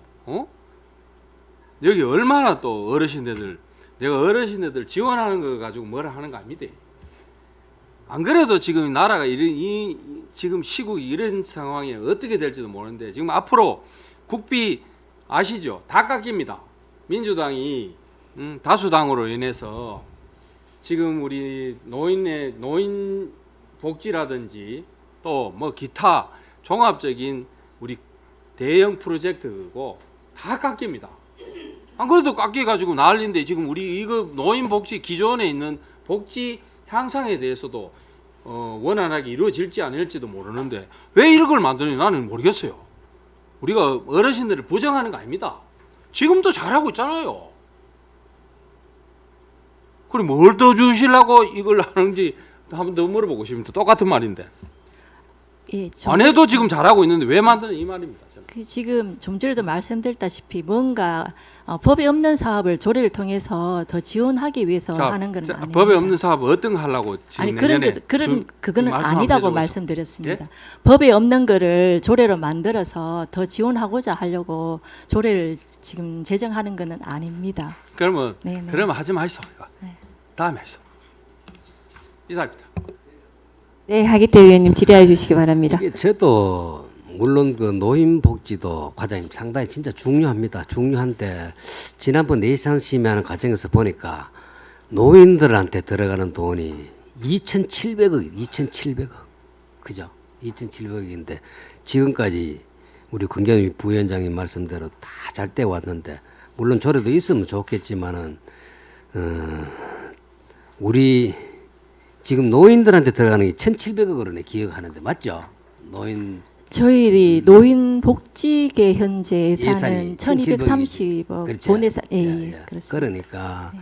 여기 얼마나 또 어르신들 내가 어르신들 지원하는 거 가지고 뭐라 하는 거 아닙니다. 안 그래도 지금 나라가 지금 시국이 이런 상황에 어떻게 될지도 모르는데 지금 앞으로 국비 아시죠? 다 깎입니다. 민주당이 다수당으로 인해서 지금 우리 노인 복지라든지 또 뭐 기타 종합적인 우리 대형 프로젝트고 다 깎입니다. 안 그래도 깎여가지고 난리인데 지금 우리 이거 노인 복지 기존에 있는 복지 향상에 대해서도 원활하게 이루어질지 아닐지도 모르는데 왜 이런 걸 만드는지 나는 모르겠어요. 우리가 어르신들을 부정하는 거 아닙니다. 지금도 잘하고 있잖아요. 그럼 뭘 더 주시려고 이걸 하는지 한번 더 물어보고 싶습니다. 똑같은 말인데. 예, 안 해도 지금 잘하고 있는데 왜 만드는 이 말입니다. 저는. 지금 좀 전에도 말씀드렸다시피 뭔가 법에 없는 사업을 조례를 통해서 더 지원하기 위해서 하는 건 아닙니다. 법에 없는 사업 어떤 거 하려고 지금 아니 내년에 그거는 말씀 한번 아니라고 해주고 말씀드렸습니다. 예? 법에 없는 거를 조례로 만들어서 더 지원하고자 하려고 조례를 지금 제정하는 거는 아닙니다. 그러면 네네. 그러면 하지 마시오. 이거. 네. 다음에 하시오. 이사입니다. 네, 하기태 의원님 질의해 주시기 바랍니다. 이게 저도 물론 그 노인복지도 과장님 상당히 진짜 중요합니다. 중요한데 지난번 예산 심의하는 과정에서 보니까 노인들한테 들어가는 돈이 2,700억 그죠? 2,700억인데 지금까지 우리 군경위 부위원장님 말씀대로 다 잘 돼 왔는데 물론 조례도 있으면 좋겠지만은 우리 지금 노인들한테 들어가는 게 1,700억으로 기억하는데 맞죠? 저희 노인 복지계 현재 예산은 예산이 1,230억 그렇죠. 본예산 그렇습니다. 그러니까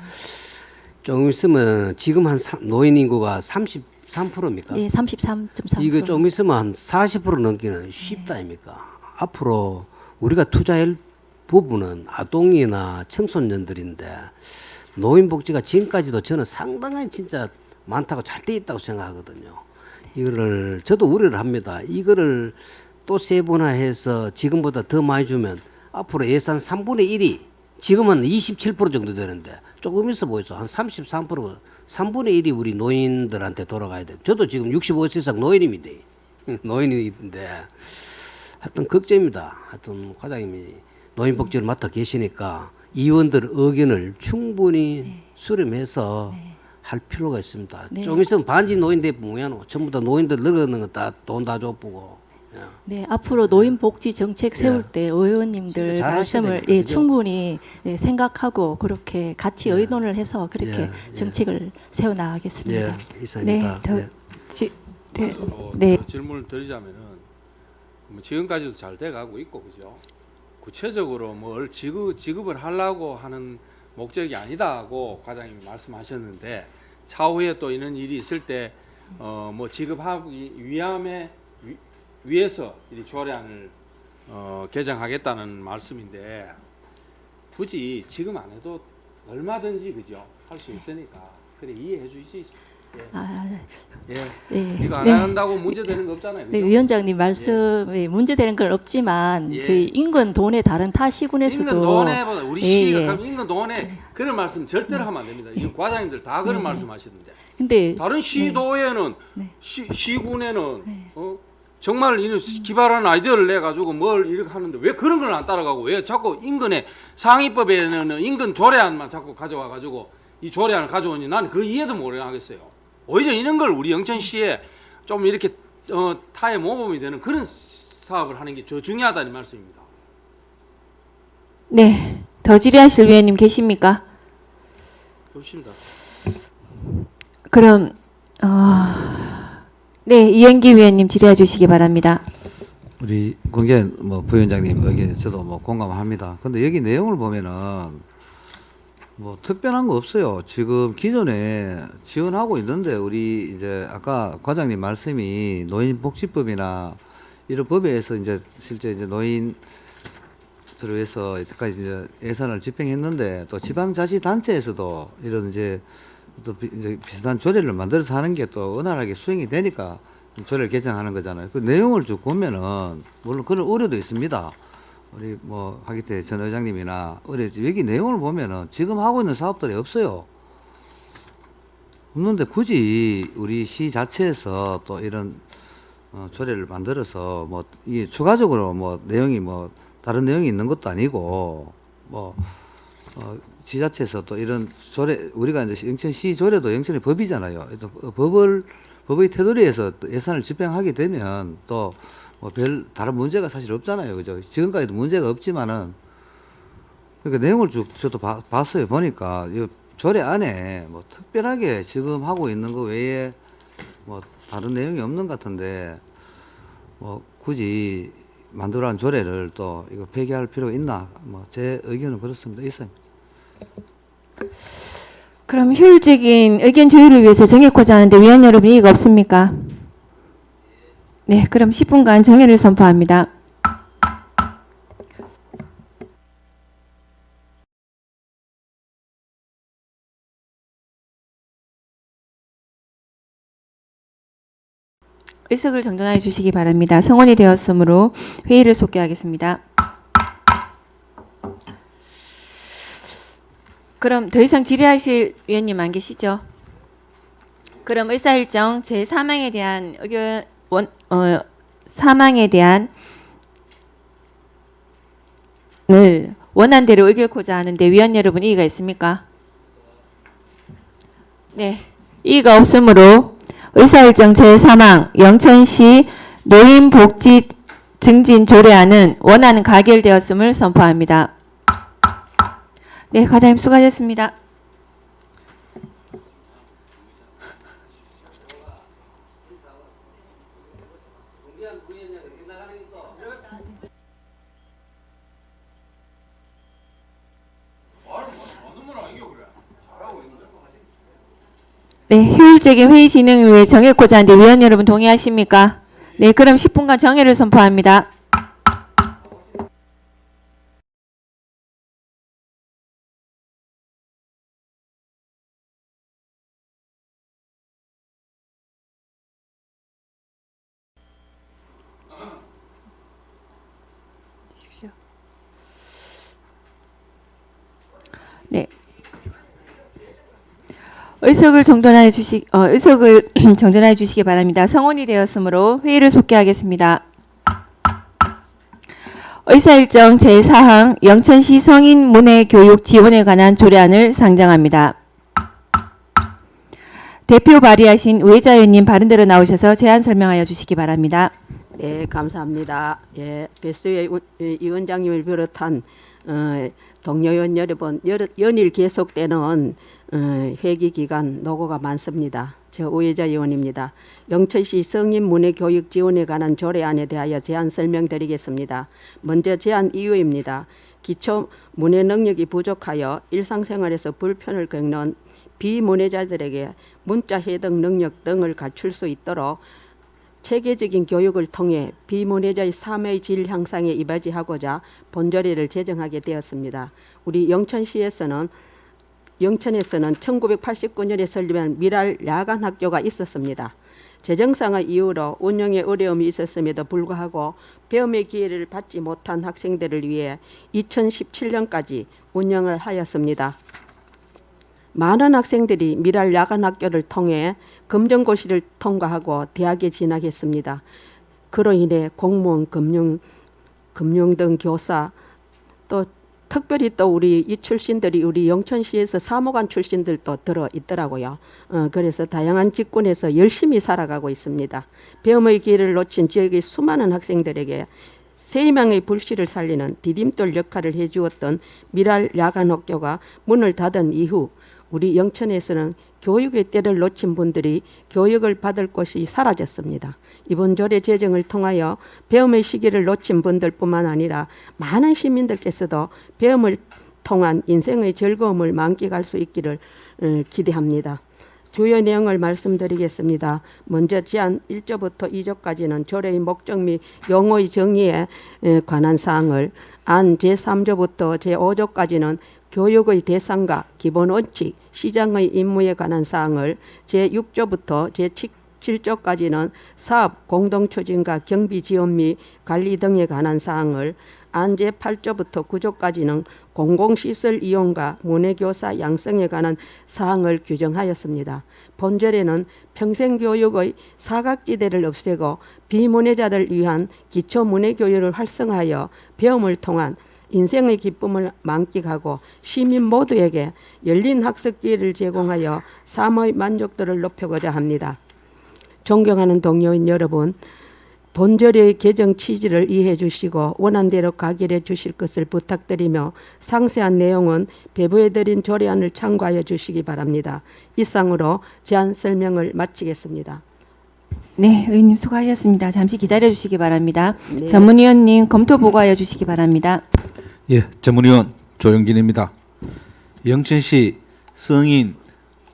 조금 있으면 지금 한 노인 인구가 33%입니까? 예, 33.3%. 이거 좀 있으면 한 40% 넘기는 쉽다 아닙니까? 앞으로 우리가 투자할 부분은 아동이나 청소년들인데 노인 복지가 지금까지도 저는 상당히 진짜 많다고 잘 돼 있다고 생각하거든요. 이거를 저도 우려를 합니다. 이거를 또 세분화해서 지금보다 더 많이 주면 앞으로 예산 3분의 1이 지금은 27% 정도 되는데 조금 있어 보이죠. 한 33%, 3분의 1이 우리 노인들한테 돌아가야 돼요. 저도 지금 65세 이상 노인입니다. 노인인데 하여튼 걱정입니다. 하여튼 과장님이 노인복지를 맡아 계시니까 의원들 의견을 충분히 수렴해서 할 필요가 있습니다. 네. 좀 있으면 반지 노인대 뭐야 전부 다 노인들 늙어는 거 다 돈 다 줘보고. 네, 앞으로 노인 복지 정책 세울 때 의원님들 진짜 잘하셔야 말씀을 됩니다. 그죠? 충분히 생각하고 그렇게 같이 의논을 해서 그렇게 정책을 세워 나가겠습니다. 예, 이상입니다. 네, 예. 네. 질문을 드리자면은 뭐 지금까지도 잘 돼가고 있고 그죠? 구체적으로 뭘 지급을 하려고 하는 목적이 아니다고 과장님이 말씀하셨는데 차후에 또 이런 일이 있을 때 뭐 지급하기 위해서 이 조례안을 개정하겠다는 말씀인데 굳이 지금 안 해도 얼마든지 그죠 할 수 있으니까 그래 이해해 주시죠. 아, 예. 네. 이거 안 네. 한다고 문제 되는 거 없잖아요. 네, 그죠? 위원장님 말씀에 문제되는 건 없지만 예. 그 인근 도내 다른 타 시군에서도 인근 동네보다 우리 예, 시가 예. 그럼 인근 동네 그런 말씀 절대로 하면 안 됩니다. 이 과장님들 다 그런 네. 말씀하시던데 근데 다른 시도에는 네. 시군에는 네. 정말 이런 기발한 아이디어를 내 가지고 뭘 이렇게 하는데 왜 그런 걸 안 따라가고 왜 자꾸 인근에 상위법에는 인근 조례안만 자꾸 가져와 가지고 이 조례안을 가져오니 나는 그 이해도 못 하겠어요. 오히려 이런 걸 우리 영천시에 좀 이렇게 타의 모범이 되는 그런 사업을 하는 게 더 중요하다는 말씀입니다. 네, 더 질의하실 위원님 계십니까? 좋습니다. 그럼 네, 이현기 위원님 질의해 주시기 바랍니다. 우리 권기현 뭐 부위원장님 의견 저도 뭐 공감합니다. 근데 여기 내용을 보면은 뭐 특별한 거 없어요. 지금 기존에 지원하고 있는데 우리 이제 아까 과장님 말씀이 노인복지법이나 이런 법에서 이제 실제 이제 노인들을 위해서 여태까지 이제 예산을 집행했는데 또 지방자치단체에서도 이런 이제 또 이제 비슷한 조례를 만들어서 하는 게 또 원활하게 수행이 되니까 조례를 개정하는 거잖아요. 그 내용을 쭉 보면은 물론 그런 우려도 있습니다. 우리 뭐 하기태 전 의장님이나 우리 여기 내용을 보면은 지금 하고 있는 사업들이 없어요. 없는데 굳이 우리 시 자체에서 또 이런 조례를 만들어서 뭐 이게 추가적으로 뭐 내용이 뭐 다른 내용이 있는 것도 아니고 뭐 시 자체에서 또 이런 조례 우리가 이제 영천시 조례도 영천의 법이잖아요. 그래서 법의 테두리에서 또 예산을 집행하게 되면 또 뭐 별 다른 문제가 사실 없잖아요, 그죠? 지금까지도 문제가 없지만은 그러니까 내용을 쭉 저도 봤어요. 보니까 이 조례 안에 뭐 특별하게 지금 하고 있는 거 외에 뭐 다른 내용이 없는 것 같은데 뭐 굳이 만들어한 조례를 또 이거 폐기할 필요가 있나? 뭐 제 의견은 그렇습니다. 있어요. 그럼 효율적인 의견 조율을 위해서 정해고자 하는데 위원 여러분 이의가 없습니까? 네, 그럼 10분간 정회를 선포합니다. 의석을 정돈하여 주시기 바랍니다. 성원이 되었으므로 회의를 속개하겠습니다. 그럼 더 이상 질의하실 위원님 안 계시죠? 그럼 의사일정 제3항에 대한 의견 사망에 대한 을 원안대로 의결코자 하는데 위원 여러분 이의가 있습니까? 네, 이의가 없으므로 의사일정 제3항 영천시 노인복지 증진 조례안은 원안 가결되었음을 선포합니다. 네, 과장님 수고하셨습니다. 네, 효율적인 회의 진행을 위해 정해고자 하는데 위원 여러분 동의하십니까? 네, 그럼 10분간 정회를 선포합니다. 네. 의석을 정돈하여 주시기 바랍니다. 성원이 되었으므로 회의를 속개하겠습니다. 의사일정 제4항 영천시 성인 문해 교육 지원에 관한 조례안을 상정합니다. 대표 발의하신 우회자 의원님 바른대로 나오셔서 제안 설명하여 주시기 바랍니다. 네, 감사합니다. 예, 배수의 위원장님을 비롯한 동료 의원 여러분, 연일 계속되는 회기 기간 노고가 많습니다. 저 우회자 의원입니다. 영천시 성인 문해 교육 지원에 관한 조례안에 대하여 제안 설명드리겠습니다. 먼저 제안 이유입니다. 기초 문해 능력이 부족하여 일상생활에서 불편을 겪는 비문해자들에게 문자 해독 능력 등을 갖출 수 있도록 체계적인 교육을 통해 비문해자의 삶의 질 향상에 이바지하고자 본조례를 제정하게 되었습니다. 우리 영천시에서는 영천에서는 1989년에 설립한 미랄 야간 학교가 있었습니다. 재정상의 이유로 운영에 어려움이 있었음에도 불구하고 배움의 기회를 받지 못한 학생들을 위해 2017년까지 운영을 하였습니다. 많은 학생들이 미랄 야간 학교를 통해 검정고시를 통과하고 대학에 진학했습니다. 그로 인해 공무원, 금융 등 교사, 또 특별히 또 우리 이 출신들이 우리 영천시에서 사무관 출신들도 들어 있더라고요. 그래서 다양한 직군에서 열심히 살아가고 있습니다. 배움의 기회를 놓친 지역의 수많은 학생들에게 세명의 불씨를 살리는 디딤돌 역할을 해주었던 미랄 야간학교가 문을 닫은 이후 우리 영천에서는 교육의 때를 놓친 분들이 교육을 받을 곳이 사라졌습니다. 이번 조례 제정을 통하여 배움의 시기를 놓친 분들뿐만 아니라 많은 시민들께서도 배움을 통한 인생의 즐거움을 만끽할 수 있기를 기대합니다. 주요 내용을 말씀드리겠습니다. 먼저 제안 1조부터 2조까지는 조례의 목적 및 용어의 정의에 관한 사항을, 안 제3조부터 제5조까지는 교육의 대상과 기본 원칙, 시장의 임무에 관한 사항을, 제6조부터 제7조까지는 사업 공동추진과 경비 지원 및 관리 등에 관한 사항을, 안 제8조부터 9조까지는 공공시설 이용과 문해교사 양성에 관한 사항을 규정하였습니다. 본절에는 평생교육의 사각지대를 없애고 비문해자들을 위한 기초문해교육을 활성화하여 배움을 통한 인생의 기쁨을 만끽하고 시민 모두에게 열린 학습 기회를 제공하여 삶의 만족도를 높이고자 합니다. 존경하는 동료인 여러분, 본조례의 개정 취지를 이해해 주시고 원안대로 가결해 주실 것을 부탁드리며 상세한 내용은 배부해드린 조례안을 참고하여 주시기 바랍니다. 이상으로 제안 설명을 마치겠습니다. 네, 의원님 수고하셨습니다. 잠시 기다려 주시기 바랍니다. 네. 전문위원님 검토 보고하여 주시기 바랍니다. 예, 전문위원 조영진입니다. 영천시 성인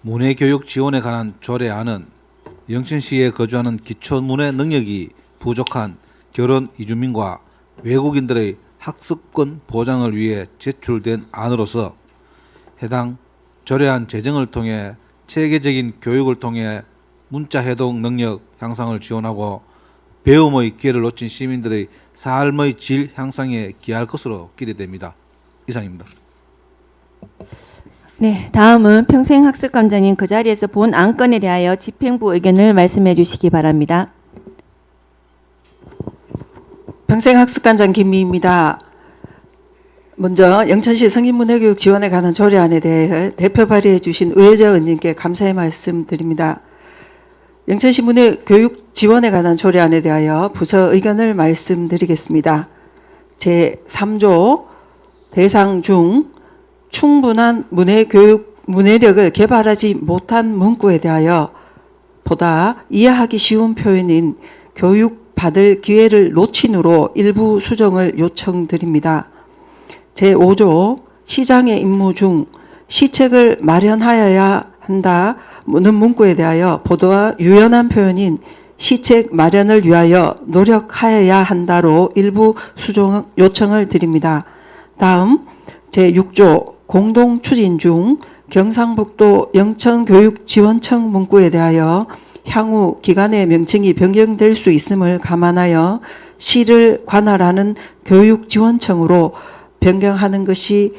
문해교육 지원에 관한 조례안은 영천시에 거주하는 기초문해 능력이 부족한 결혼 이주민과 외국인들의 학습권 보장을 위해 제출된 안으로서 해당 조례안 제정을 통해 체계적인 교육을 통해 문자 해독 능력 향상을 지원하고 배움의 기회를 놓친 시민들의 삶의 질 향상에 기여할 것으로 기대됩니다. 이상입니다. 네, 다음은 평생학습감자님 그 자리에서 본 안건에 대하여 집행부 의견을 말씀해 주시기 바랍니다. 평생학습관장 김미입니다. 먼저 영천시 성인문해교육 지원에 관한 조례안에 대해 대표 발의해 주신 의회자 의원님께 감사의 말씀드립니다. 영천시 문해교육 지원에 관한 조례안에 대하여 부서 의견을 말씀드리겠습니다. 제3조 대상 중 충분한 문해력을 개발하지 못한 문구에 대하여 보다 이해하기 쉬운 표현인 교육받을 기회를 놓친으로 일부 수정을 요청드립니다. 제5조 시장의 임무 중 시책을 마련하여야 한다는 문구에 대하여 보다 유연한 표현인 시책 마련을 위하여 노력하여야 한다로 일부 수정 요청을 드립니다. 다음 제6조 공동추진 중 경상북도 영천교육지원청 문구에 대하여 향후 기관의 명칭이 변경될 수 있음을 감안하여 시를 관할하는 교육지원청으로 변경하는 것이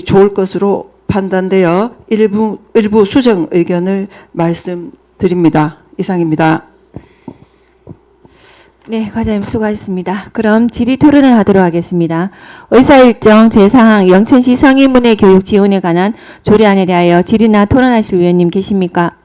좋을 것으로 판단되어 일부 수정 의견을 말씀드립니다. 이상입니다. 네, 과장님 수고하셨습니다. 그럼 질의 토론을 하도록 하겠습니다. 의사일정 제4항 영천시 성인문해교육 지원에 관한 조례안에 대하여 질의나 토론하실 위원님 계십니까?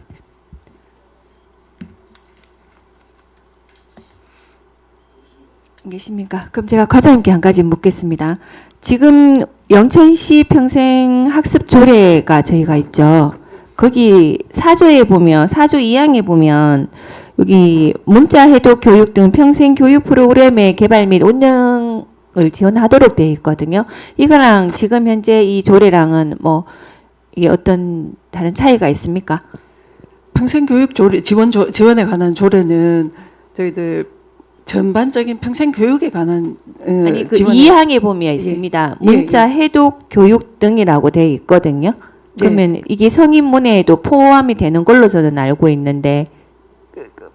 계십니까? 그럼 제가 과장님께 한 가지 묻겠습니다. 지금 영천시 평생학습 조례가 저희가 있죠. 거기 4조에 보면 4조 2항에 보면 여기 문자 해독 교육 등 평생 교육 프로그램의 개발 및 운영을 지원하도록 되어 있거든요. 이거랑 지금 현재 이 조례랑은 뭐 이게 어떤 다른 차이가 있습니까? 평생교육 조례 지원에 관한 조례는 저희들 전반적인 평생교육에 관한 아니 그 지원에 2항에 보면 있습니다. 문자 해독 교육 등이라고 되어 있거든요. 그러면 이게 성인문예에도 포함이 되는 걸로 저는 알고 있는데.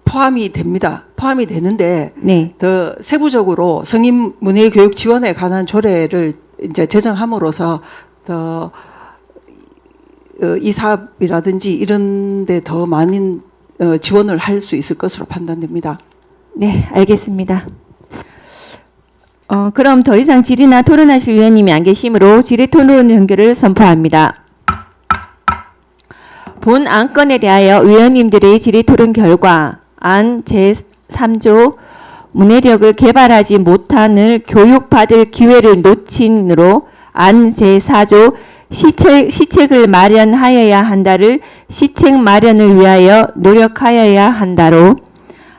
포함이 됩니다. 포함이 되는데 네. 더 세부적으로 성인 문예 교육 지원에 관한 조례를 이제 제정함으로써 더 이 사업이라든지 이런 데 더 많은 지원을 할 수 있을 것으로 판단됩니다. 네, 알겠습니다. 그럼 더 이상 질의나 토론하실 위원님이 안 계시므로 질의 토론 연결을 선포합니다. 본 안건에 대하여 위원님들의 질의 토론 결과 안 제3조 문해력을 개발하지 못한을 교육받을 기회를 놓친으로 안 제4조 시책을 마련하여야 한다를 시책 마련을 위하여 노력하여야 한다로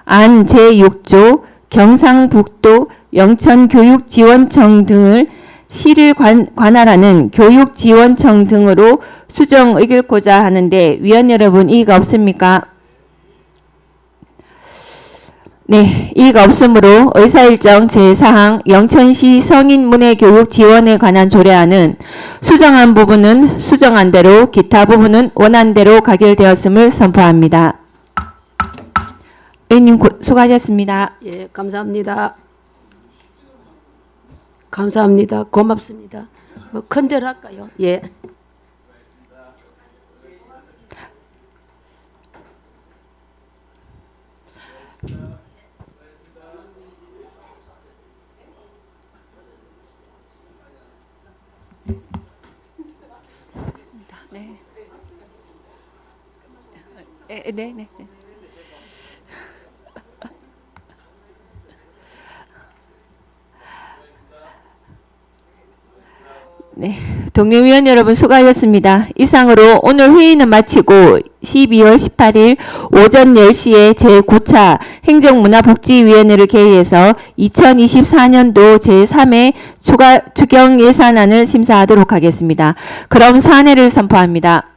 안 제6조 경상북도 영천교육지원청 등을 시를 관할하는 교육지원청 등으로 수정 의결코자 하는데 위원 여러분 이의가 없습니까? 네, 이의가 없으므로 의사일정 제4항 영천시 성인문예교육 지원에 관한 조례안은 수정한 부분은 수정한 대로 기타 부분은 원안 대로 가결되었음을 선포합니다. 의원님 수고하셨습니다. 예, 감사합니다. 감사합니다. 고맙습니다. 뭐 큰절 할까요? 예. 네. 네, 동료위원 여러분 수고하셨습니다. 이상으로 오늘 회의는 마치고 12월 18일 오전 10시에 제9차 행정문화복지위원회를 개의해서 2024년도 제3회 추경 예산안을 심사하도록 하겠습니다. 그럼 사안회를 선포합니다.